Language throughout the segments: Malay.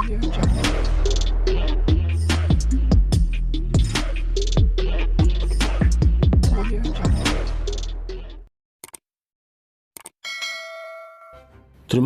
Terima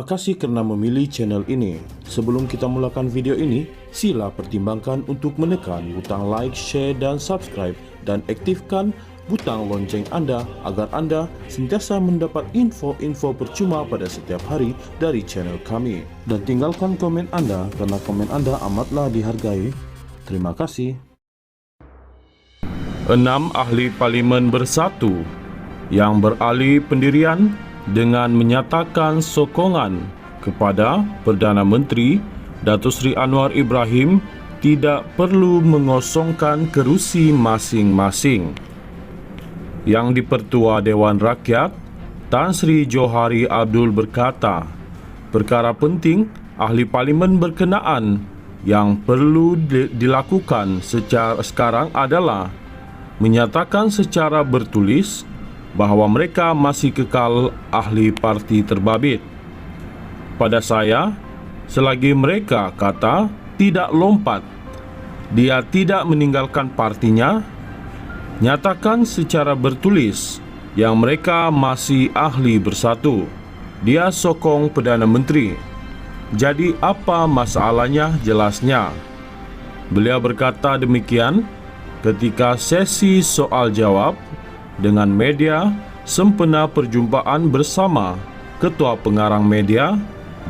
kasih kerana memilih channel ini. Sebelum kita mulakan video ini, sila pertimbangkan untuk menekan butang like, share dan subscribe dan aktifkan butang lonceng anda agar anda sentiasa mendapat info-info percuma pada setiap hari dari channel kami. Dan tinggalkan komen anda kerana komen anda amatlah dihargai. Terima kasih. 6 ahli parlimen bersatu yang beralih pendirian dengan menyatakan sokongan kepada Perdana Menteri Datuk Seri Anwar Ibrahim tidak perlu mengosongkan kerusi masing-masing. Yang di-Pertua Dewan Rakyat Tan Sri Johari Abdul berkata, perkara penting ahli parlimen berkenaan yang perlu dilakukan secara sekarang adalah menyatakan secara bertulis bahawa mereka masih kekal ahli parti terbabit. Pada saya, selagi mereka kata tidak lompat, dia tidak meninggalkan partinya, nyatakan secara bertulis yang mereka masih ahli bersatu. Dia sokong Perdana Menteri. Jadi apa masalahnya jelasnya? Beliau berkata demikian ketika sesi soal jawab dengan media sempena perjumpaan bersama Ketua Pengarang Media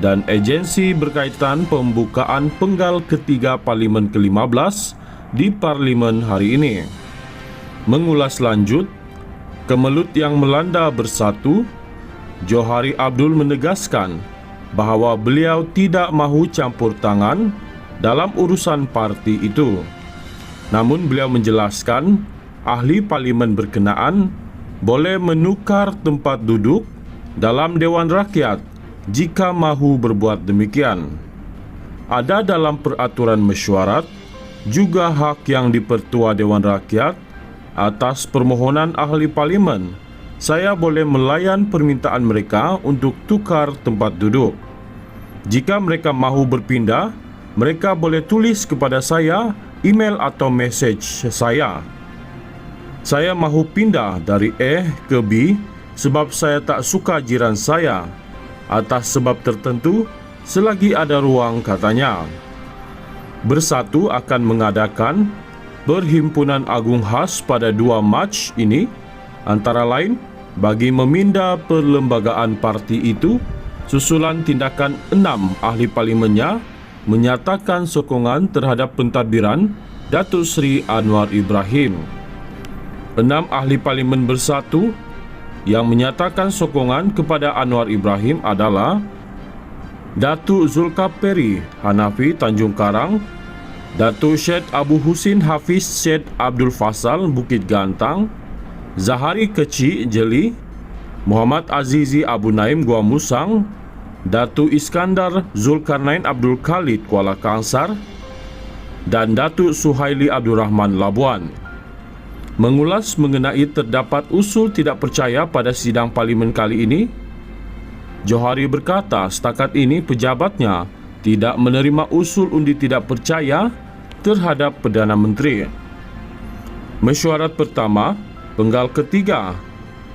dan agensi berkaitan pembukaan penggal ketiga Parlimen ke-15 di Parlimen hari ini. Mengulas lanjut, kemelut yang melanda bersatu, Johari Abdul menegaskan bahawa beliau tidak mahu campur tangan dalam urusan parti itu. Namun beliau menjelaskan ahli parlimen berkenaan boleh menukar tempat duduk dalam Dewan Rakyat jika mahu berbuat demikian. Ada dalam peraturan mesyuarat juga hak yang di-Pertua Dewan Rakyat atas permohonan ahli parlimen. Saya boleh melayan permintaan mereka untuk tukar tempat duduk. Jika mereka mahu berpindah, mereka boleh tulis kepada saya, email atau mesej saya. Saya mahu pindah dari A ke B sebab saya tak suka jiran saya atas sebab tertentu selagi ada ruang, katanya. Bersatu akan mengadakan Perhimpunan Agung khas pada 2 Mac ini, antara lain bagi meminda perlembagaan parti itu susulan tindakan 6 ahli parlimennya menyatakan sokongan terhadap pentadbiran Datuk Seri Anwar Ibrahim. 6 ahli parlimen bersatu yang menyatakan sokongan kepada Anwar Ibrahim adalah Datuk Zulkifli Hanafi Tanjung Karang, Datuk Syed Abu Husin Hafiz Syed Abdul Fasal Bukit Gantang, Zahari Kecik Jeli, Muhammad Azizi Abu Naim Gua Musang, Datuk Iskandar Zulkarnain Abdul Khalid Kuala Kangsar, dan Datuk Suhaili Abdul Rahman Labuan. Mengulas mengenai terdapat usul tidak percaya pada sidang parlimen kali ini, Johari berkata setakat ini pejabatnya tidak menerima usul undi tidak percaya terhadap Perdana Menteri. Mesyuarat pertama, penggal ketiga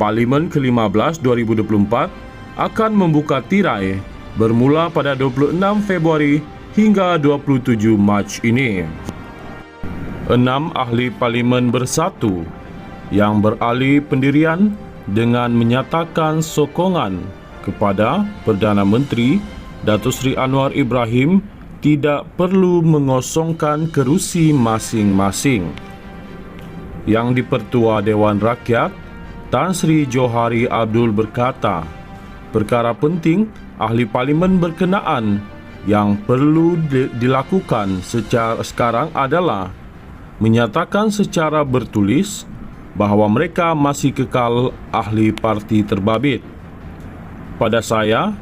Parlimen ke-15 2024 akan membuka tirai bermula pada 26 Februari hingga 27 Mac ini. 6 ahli parlimen bersatu yang beralih pendirian dengan menyatakan sokongan kepada Perdana Menteri Datuk Seri Anwar Ibrahim tidak perlu mengosongkan kerusi masing-masing. Yang di-Pertua Dewan Rakyat Tan Sri Johari Abdul berkata, perkara penting ahli parlimen berkenaan yang perlu dilakukan secara sekarang adalah menyatakan secara bertulis bahawa mereka masih kekal ahli parti terbabit. Pada saya,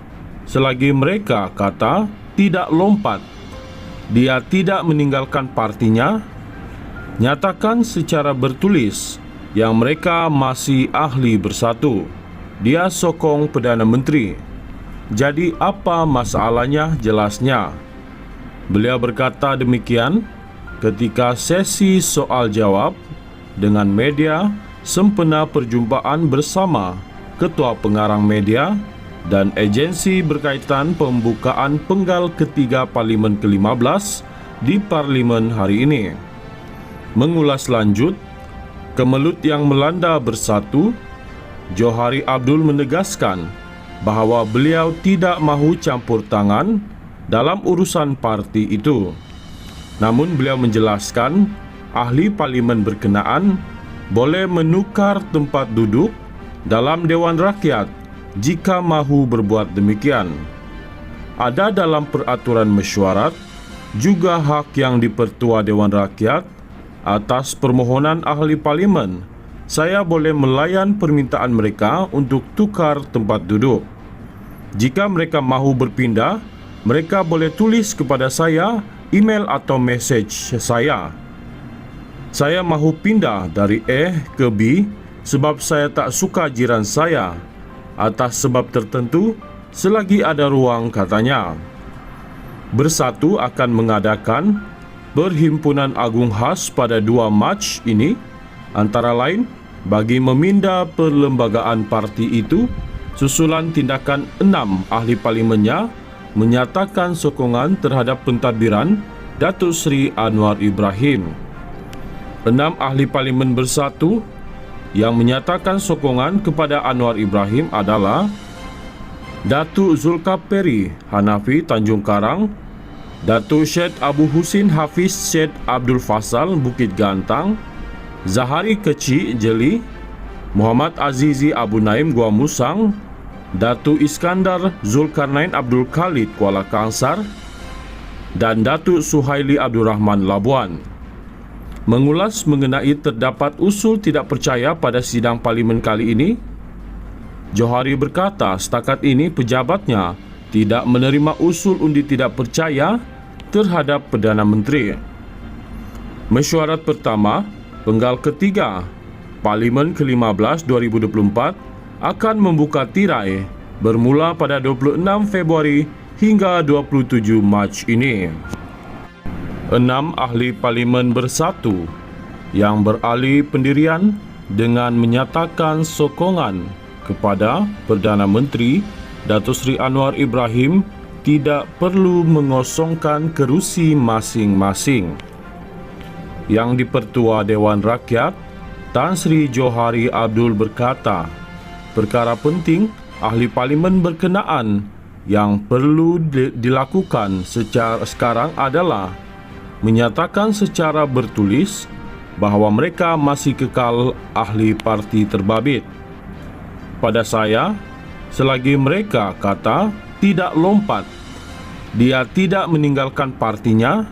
selagi mereka kata tidak lompat, dia tidak meninggalkan partinya, nyatakan secara bertulis yang mereka masih ahli bersatu. Dia sokong Perdana Menteri. Jadi apa masalahnya jelasnya? Beliau berkata demikian ketika sesi soal jawab dengan media sempena perjumpaan bersama Ketua Pengarang Media dan agensi berkaitan pembukaan penggal ketiga Parlimen ke-15 di Parlimen hari ini. Mengulas lanjut, kemelut yang melanda bersatu, Johari Abdul menegaskan bahawa beliau tidak mahu campur tangan dalam urusan parti itu. Namun beliau menjelaskan ahli parlimen berkenaan boleh menukar tempat duduk dalam Dewan Rakyat jika mahu berbuat demikian. Ada dalam peraturan mesyuarat juga hak yang dipertua Dewan Rakyat atas permohonan ahli parlimen. Saya boleh melayan permintaan mereka untuk tukar tempat duduk. Jika mereka mahu berpindah, mereka boleh tulis kepada saya, email atau mesej saya. Saya mahu pindah dari A ke B sebab saya tak suka jiran saya. Atas sebab tertentu, selagi ada ruang, katanya. Bersatu akan mengadakan Perhimpunan Agung khas pada 2 Mac ini, antara lain bagi meminda perlembagaan parti itu, susulan tindakan 6 ahli parlimennya menyatakan sokongan terhadap pentadbiran Datuk Seri Anwar Ibrahim. 6 ahli parlimen bersatu yang menyatakan sokongan kepada Anwar Ibrahim adalah Datuk Zulkifli Hanafi Tanjung Karang, Datuk Syed Abu Husin Hafiz Syed Abdul Fasal Bukit Gantang, Zahari Kecik Jeli, Muhammad Azizi Abu Naim Gua Musang, Datuk Iskandar Zulkarnain Abdul Khalid Kuala Kangsar dan Datuk Suhaili Abdul Rahman Labuan. Mengulas mengenai terdapat usul tidak percaya pada sidang parlimen kali ini, Johari berkata setakat ini pejabatnya tidak menerima usul undi tidak percaya terhadap Perdana Menteri. Mesyuarat pertama, penggal ketiga Parlimen ke-15 2024 akan membuka tirai bermula pada 26 Februari hingga 27 Mac ini. 6 ahli parlimen bersatu yang beralih pendirian dengan menyatakan sokongan kepada Perdana Menteri Datuk Seri Anwar Ibrahim tidak perlu mengosongkan kerusi masing-masing. Yang di-Pertua Dewan Rakyat, Tan Sri Johari Abdul berkata, perkara penting ahli parlimen berkenaan yang perlu dilakukan secara sekarang adalah menyatakan secara bertulis bahawa mereka masih kekal ahli parti terbabit. Pada saya, selagi mereka kata tidak lompat, dia tidak meninggalkan partinya,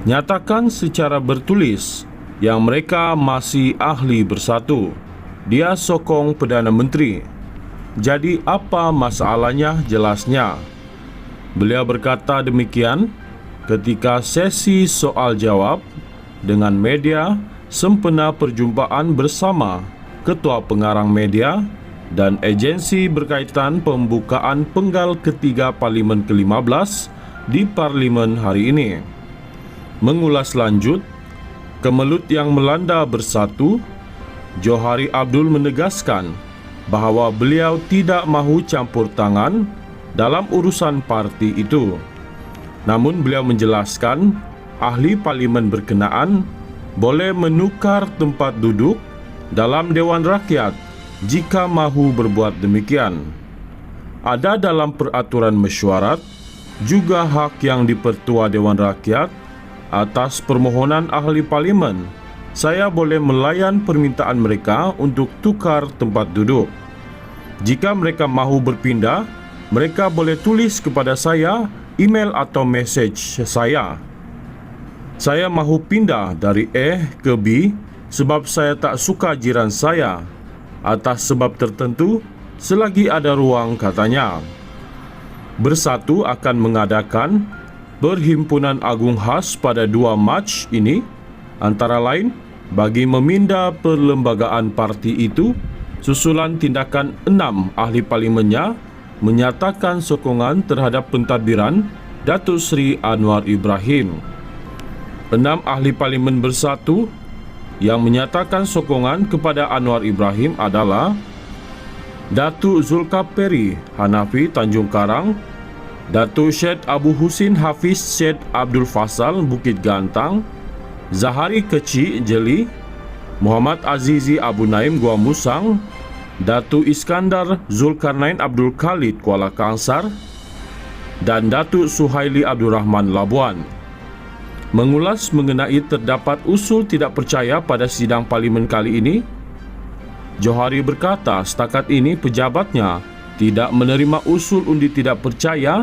nyatakan secara bertulis yang mereka masih ahli bersatu. Dia sokong Perdana Menteri. Jadi apa masalahnya jelasnya? Beliau berkata demikian ketika sesi soal jawab dengan media sempena perjumpaan bersama Ketua Pengarang Media dan agensi berkaitan pembukaan penggal ketiga Parlimen ke-15 di Parlimen hari ini. Mengulas lanjut, kemelut yang melanda bersatu, Johari Abdul menegaskan bahawa beliau tidak mahu campur tangan dalam urusan parti itu. Namun beliau menjelaskan ahli parlimen berkenaan boleh menukar tempat duduk dalam Dewan Rakyat jika mahu berbuat demikian. Ada dalam peraturan mesyuarat juga hak yang di-Pertua Dewan Rakyat atas permohonan ahli parlimen. Saya boleh melayan permintaan mereka untuk tukar tempat duduk. Jika mereka mahu berpindah, mereka boleh tulis kepada saya, email atau mesej saya. Saya mahu pindah dari A ke B sebab saya tak suka jiran saya. Atas sebab tertentu, selagi ada ruang, katanya. Bersatu akan mengadakan Perhimpunan Agung khas pada 2 Mac ini, antara lain bagi meminda perlembagaan parti itu, susulan tindakan 6 ahli parlimennya menyatakan sokongan terhadap pentadbiran Datuk Seri Anwar Ibrahim. 6 ahli Parlimen Bersatu yang menyatakan sokongan kepada Anwar Ibrahim adalah Datuk Zulkifli Hanafi Tanjung Karang, Datuk Syed Abu Husin Hafiz Syed Abdul Fasal Bukit Gantang, Zahari Kecik Jeli, Muhammad Azizi Abu Naim Gua Musang, Datuk Iskandar Zulkarnain Abdul Khalid Kuala Kangsar dan Datuk Suhaili Abdul Rahman Labuan. Mengulas mengenai terdapat usul tidak percaya pada sidang parlimen kali ini, Johari berkata setakat ini pejabatnya tidak menerima usul undi tidak percaya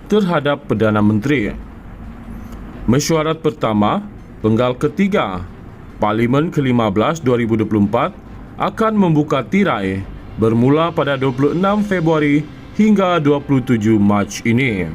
terhadap Perdana Menteri. Mesyuarat pertama, penggal ketiga, Parlimen ke-15 2024 akan membuka tirai bermula pada 26 Februari hingga 27 Mac ini.